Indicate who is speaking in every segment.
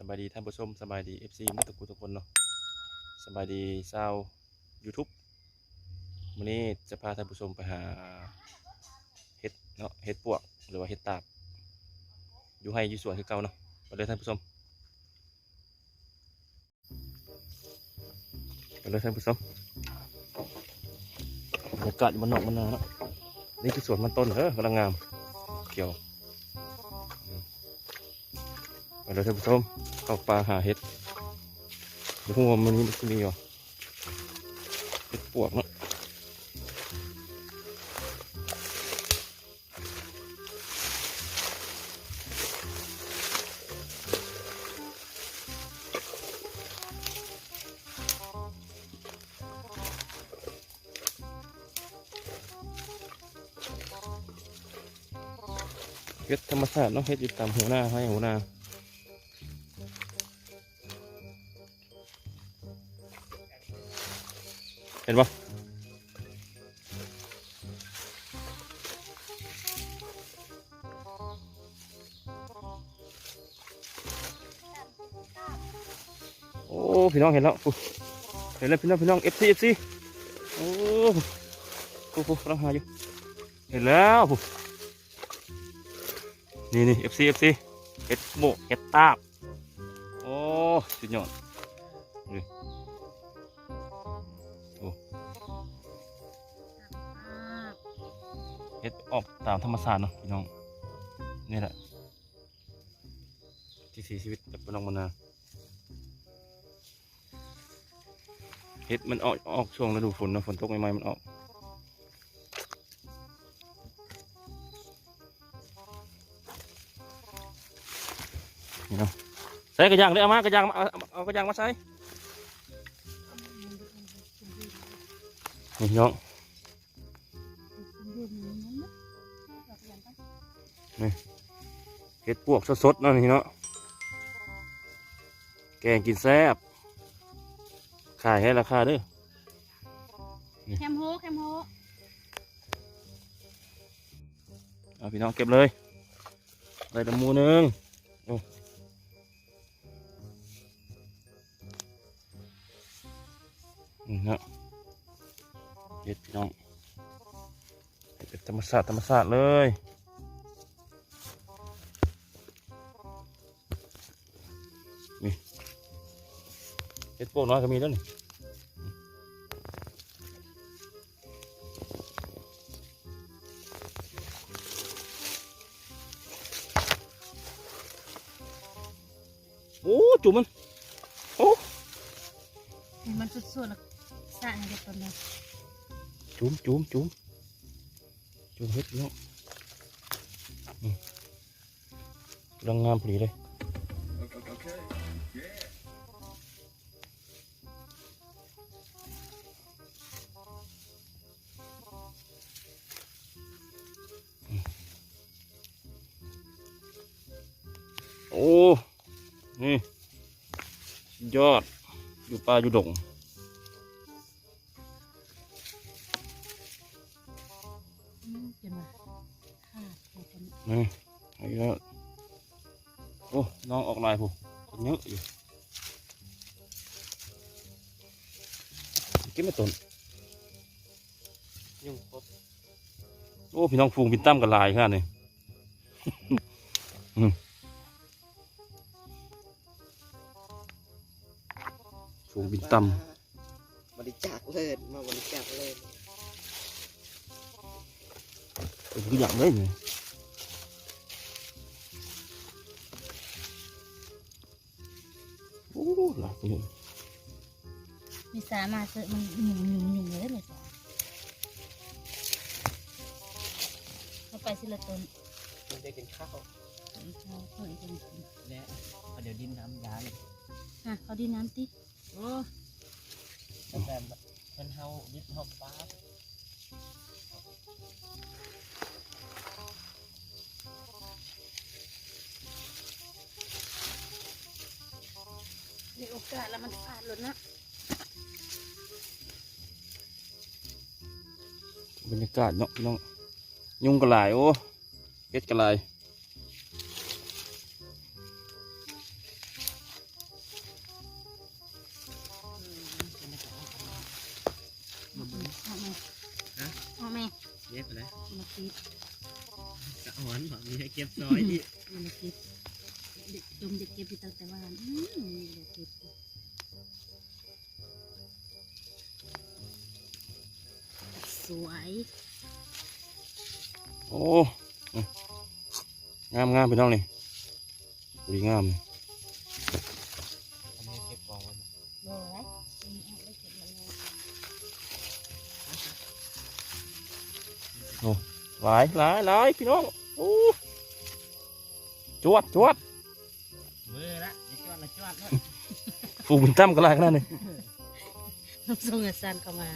Speaker 1: สบายดีท่านผู้ชมสบายดี FC มุตะกุทุกคนเนาะสบายดีชาว YouTube วันนี้จะพาท่านผู้ชมไปหาเห็ดเนาะเห็ดปวกหรือว่าเห็ดตาบอยู่ให้อยู่สวนคือเก่าเนาะไปเลยท่านผู้ชมไปเลยท่านผู้ชมบรรยากาศมันนอกมันนาเนาะนี่คือสวนมันต้นกำลังงามเกี่ยวไปเลยท่านผู้ชมเข้าป่าหาเห็ดเดี๋ยวพวกมันมีอยู่เห็ดปวกเนาะเห็ดธรรมชาติเนาะเห็ดอยู่ตามหัวหน้าให้หัวหน้าเห็นปะโอ้พี่น้องเห็นแล้วเห็นแล้วพี่น้องFC โอ้กำลังหาอยู่เห็นแล้วนี่FC เห็ดโบกเห็ดตาบโอ้สุดยอดนี่โอ้เห็ดออกตามธรรมชาติเนาะพี่น้องนี่แหละที่สีชีวิตแบบน้องมะนาวเห็ดมันออกช่วงฤดูฝนนะฝนตกใหม่ๆมันออกนี่เนาะใส่กระยางได้เอามากระยางเอากระยางมาใส่นี่น้องนี่เห็ดปวกสดๆนั่นนี่เนาะแกงกินแซ่บขายให้ราคาเด้อ
Speaker 2: แคมโฮ
Speaker 1: เอาพี่น้องเก็บเลยได้ตะมูนึงนี่นะเห็ดพี่น้องเป็นธรรมชาติเลยนี่เห็ดพวกน้อยก็มีแล้วนี่โอ้จุ่มมันโอ้
Speaker 2: มันสุดๆแล้วสะเด็กคนนี้
Speaker 1: จุ่มเห็ดเนาะกำลังงามพอดีเลยโอ้นี่ยอดอยู่ป่าอยู่ดงนี่ไอ้ยอดโอ้น้องออกลายผู้คนเยอะอยู่เก็บไม่ต้นยุ่งครบโอ้พี่น้องฟูงบินตั้มกับลายขนาดนี้ฟูงบินตั้ม
Speaker 3: บริจาคเลยมาบริจาคเลย
Speaker 1: เป็นตัวอย่างเลยนี่โอ้หลักนี่
Speaker 2: มีสามารถเจอมันหนุ่มเลยเลยเขาไปสิละตน
Speaker 3: มันได้กินข้าวและเดี๋ยวดินน้ำยาเลย
Speaker 2: เขาดินน้ำติ
Speaker 3: โอ้แบบเป็นเฮาดิบเฮาฟ้า
Speaker 2: ในโอกาสแล้วมันขาดหลุดนะ
Speaker 1: บรรยากาศเนาะน้องยุงกระไรโอ้เฮ็ดกระไร
Speaker 3: ก็บอะไร
Speaker 2: มาคิด
Speaker 3: กะอ่อนบอกมีให้เก็บซอยดิ
Speaker 2: มาคิดเด็กจมเด็กเก็บไปตั้งแต่บ้านเด็กเก็บสวย
Speaker 1: โอ้งามพี่น้องนี่ดีงามนี่
Speaker 3: ทำให้เก็บกองไว้
Speaker 2: บ่ไรเอาไปเก็บมาเลย
Speaker 1: หลายพี่น้องโอ้จวด
Speaker 3: เบื่อละอย่าจวดละจวดละ
Speaker 1: ฟูบุญตั้มก็ไรขนาดนี้
Speaker 2: น้ำส้มกับซันเข้ามา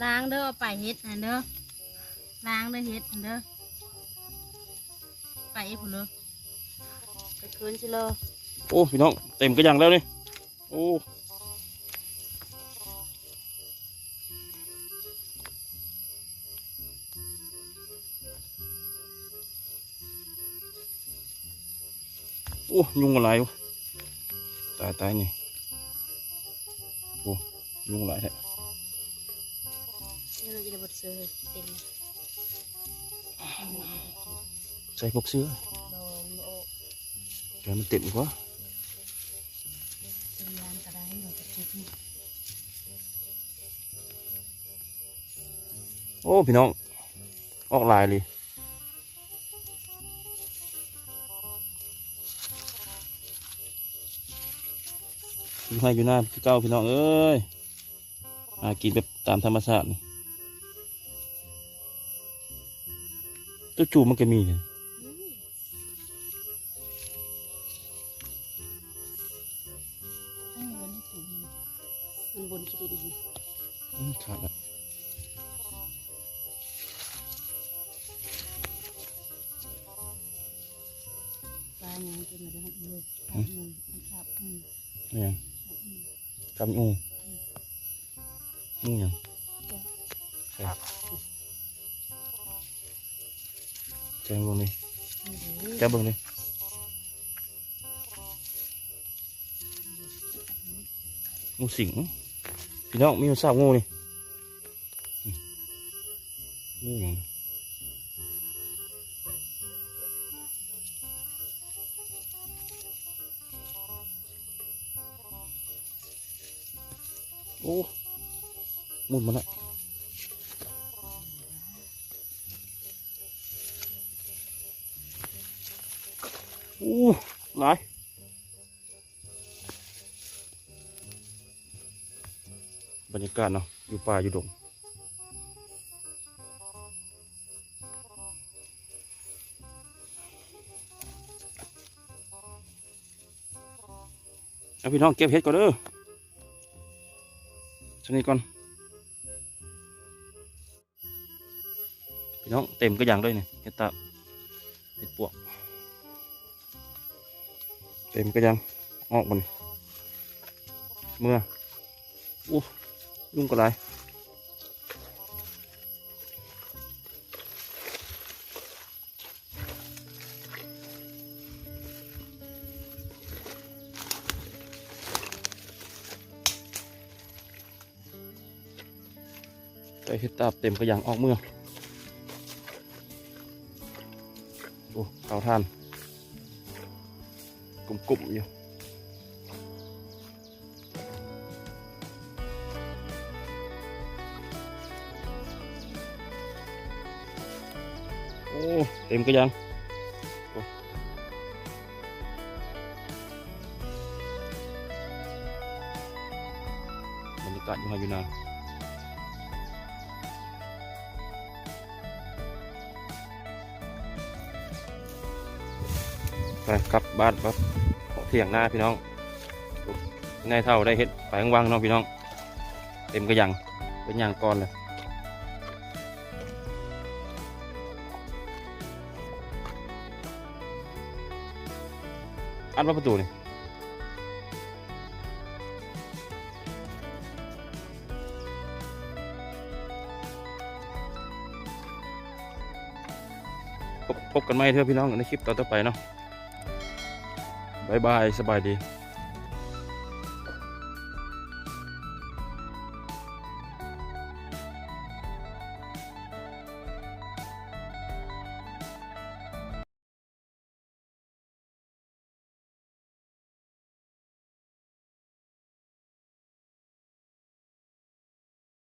Speaker 2: ล้างเด้อเอาไปเฮ็ดอันเด้อล้างเด้อเฮ็ดอันเด้อไปเอ็ดพุ่นเลยไปคืนสิเลย
Speaker 1: โอ้พี่น้องเต็มกระยังแล้วนี่โอ้โอ้ยุงอะไรวะตายนี่โอ้ยุงอะไรแท้
Speaker 2: นี่เราจะได้บดเสือเต็ม
Speaker 1: ใส่พวกเสื้อ
Speaker 2: โดนโล
Speaker 1: เดี๋ยวมันเต็มกว่า
Speaker 2: เป็นยานกระไดเราจะทุบนี่
Speaker 1: โอ้พี่น้องออกลายเลยอยู่ให้อยู่หน้าพี่เก้าพี่น้องเอ้ยหากินแบบตามธรรมชาตินี่ตัวจูบมันก็มีเลย
Speaker 2: มันบนคิดดี
Speaker 1: ขาดแล้ว
Speaker 2: ปลาอย่างกินมาได้เลยครับ
Speaker 1: นี่ยังกำงูงูยังใช่แจ้งเบิ่งนี่แจ้งเบิ่งนี่งูสิงพี่น้องมีคนทราบงูนี่งูยังโอ้มุดมันละโอ้หลายบรรยากาศเนาะอยู่ป่าอยู่ดงเอาพี่น้องเก็บเห็ดก่อนเด้อชนิดก่อนพี่น้องเต็มก็อย่างด้วยเนี่ยเห็ดตาเห็ดปวกเต็มก็ยังออกมันเมื่ออู้ยุ่งกระไรไปเห็ดตาเต็มก็ยังออกเมื่อโอ้เตาถ่านกลุ่มๆอยู่โอ้เต็มก็ยังโอ้บรรยากาศอยู่นาไปกลับบ้านครับเที่ยงหน้าพี่น้องง่ายเท่าได้เห็ดไปว่างๆน้องพี่น้องเต็มก็ยังเป็นอย่างก่อนเลยอัดว่าประตูนี่พบกันไหมเถอะพี่น้องในคลิปต่อไปเนาะ บ๊ายบายสบายดี